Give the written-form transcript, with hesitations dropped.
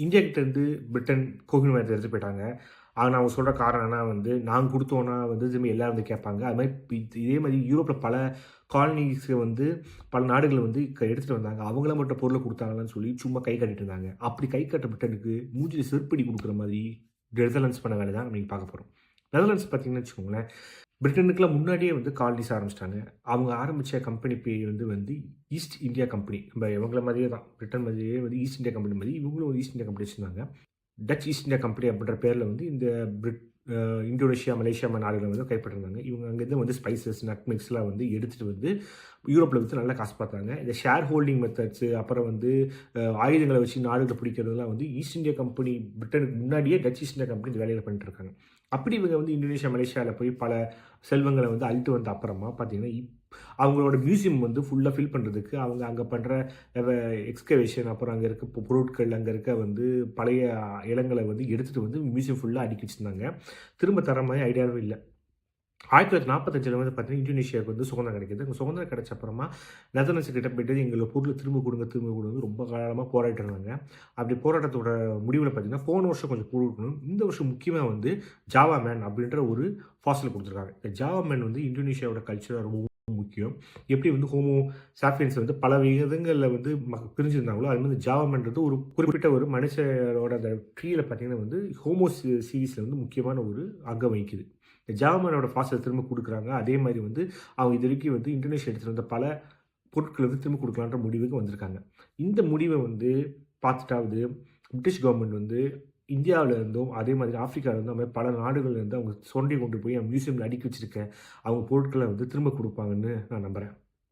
India கிட்டேருந்து Britain Kohinoor எடுத்துகிட்டு போயிட்டாங்க. ஆனால் அவங்க சொல்கிற காரணம் என்ன வந்து, நாங்கள் கொடுத்தோன்னா வந்து திரும்பி எல்லோரும் வந்து கேட்பாங்க. அது மாதிரி இதே மாதிரி யூரோப்பில் பல காலனிஸை வந்து பல நாடுகள் வந்து எடுத்துகிட்டு வந்தாங்க. அவங்கள மட்டும் பொருளை கொடுத்தாங்கன்னு சொல்லி சும்மா கை காட்டிட்டு இருந்தாங்க. அப்படி கை காட்ட பிரிட்டனுக்கு மூஞ்சில் செருப்படி கொடுக்குற மாதிரி நெதர்லாண்ட்ஸ் பண்ண வேலை தான் நீங்கள் பார்க்க போகிறோம். நெதர்லாண்ட்ஸ் பார்த்தீங்கன்னு வச்சுக்கோங்களேன், பிரிட்டனுக்குலாம் முன்னாடியே வந்து காலனிஸ் ஆரம்பிச்சிட்டாங்க. அவங்க ஆரம்பித்த கம்பெனி பேர் வந்து ஈஸ்ட் இந்தியா கம்பெனி. நம்ம இவங்கள மாதிரியே தான், பிரிட்டன் மாதிரியே வந்து ஈஸ்ட் இந்தியா கம்பெனி மாதிரி இவங்களும் ஈஸ்ட் இந்தியா கம்பெனி வச்சுருந்தாங்க. டச் ஈஸ்ட் இந்தியா கம்பெனி அப்படின்ற பேரில் வந்து இந்த இந்தோனேஷியா, மலேசியா நாடுகளை வந்து கைப்பற்றிருந்தாங்க. இவங்க அங்கேருந்து வந்து ஸ்பைசஸ், நட் மிக்ஸ்லாம் வந்து எடுத்துகிட்டு வந்து யூரோப்பில் வந்து நல்லா காசு பார்த்தாங்க. இந்த ஷேர் ஹோல்டிங் மெத்தட்ஸு, அப்புறம் வந்து ஆயுதங்களை வச்சு நாடுகளை பிடிக்கிறதுலாம் வந்து ஈஸ்ட் இந்தியா கம்பெனி பிரிட்டனுக்கு முன்னாடியே டச் ஈஸ்ட் இந்தியா கம்பெனி இந்த வேலையில் பண்ணிட்டு இருக்காங்க. அப்படி இவங்க வந்து இந்தோனேஷியா, மலேசியாவில் போய் பல செல்வங்களை வந்து அள்ளிட்டு வந்த அப்புறமா பார்த்தீங்கன்னா, அவங்களோட மியூசியம் வந்து ஃபுல்லாக ஃபில் பண்ணுறதுக்கு அவங்க அங்கே பண்ணுற எக்ஸ்கவேஷன், அப்புறம் அங்கே இருக்க பொருட்கள், அங்கே இருக்க வந்து பழைய இடங்களை வந்து எடுத்துகிட்டு வந்து மியூசியம் ஃபுல்லாக அடுக்கி வச்சுருந்தாங்க. திரும்ப தர மாதிரி ஐடியாவே இல்லை. 1945 வந்து பார்த்தீங்கன்னா, இந்தோனேஷியாவுக்கு வந்து சுதந்திரம் கிடைக்கிது. அங்கே சுதந்திரம் கிடைச்ச அப்புறமா நெதர்லாண்ட்ஸ் கிட்ட போய்ட்டு எங்களோட பொருளை திரும்ப கொடுங்க ரொம்ப காலமாக போராடிட்டு இருந்தாங்க. அப்படி போராட்டத்தோட முடிவில் பார்த்தீங்கன்னா, போன வருஷம் கொஞ்சம் கொடுக்கணும். இந்த வருஷம் முக்கியமாக வந்து ஜாவா மேன் அப்படின்ற ஒரு ஃபாசில் கொடுத்துருக்காங்க. இந்த ஜாவா மேன் வந்து இந்தோனேஷியாவோட கல்ச்சராக ரொம்ப முக்கியம். எப்படி வந்து ஹோமோ சாப்பியன்ஸ் வந்து பல விதங்களில் வந்து பிரிஞ்சிருந்தாங்களோ, அது மாதிரி ஜாவா மேன்றது ஒரு குறிப்பிட்ட ஒரு மனுஷரோட அந்த ட்ரீயில் பார்த்தீங்கன்னா வந்து ஹோமோ சீரீஸில் வந்து முக்கியமான ஒரு அங்கம் வகிக்குது. ஜாவமேனோட ஃபாசில் திரும்ப கொடுக்குறாங்க. அதே மாதிரி வந்து அவங்க இது வரைக்கும் வந்து இந்தோனேஷியா எடுத்துகிட்டு வந்த பல பொருட்களை வந்து திரும்ப கொடுக்கலான்ற முடிவுக்கு வந்திருக்காங்க. இந்த முடிவை வந்து பார்த்துட்டாவது பிரிட்டிஷ் கவர்மெண்ட் வந்து இந்தியாவில் இருந்தும், அதே மாதிரி ஆஃப்ரிக்காவில் இருந்தும், அது மாதிரி பல நாடுகள்லேருந்து அவங்க சொண்டி கொண்டு போய் மியூசியமில் அடுக்கி வச்சிருக்க அவங்க பொருட்களை வந்து திரும்ப கொடுப்பாங்கன்னு நான் நம்புகிறேன்.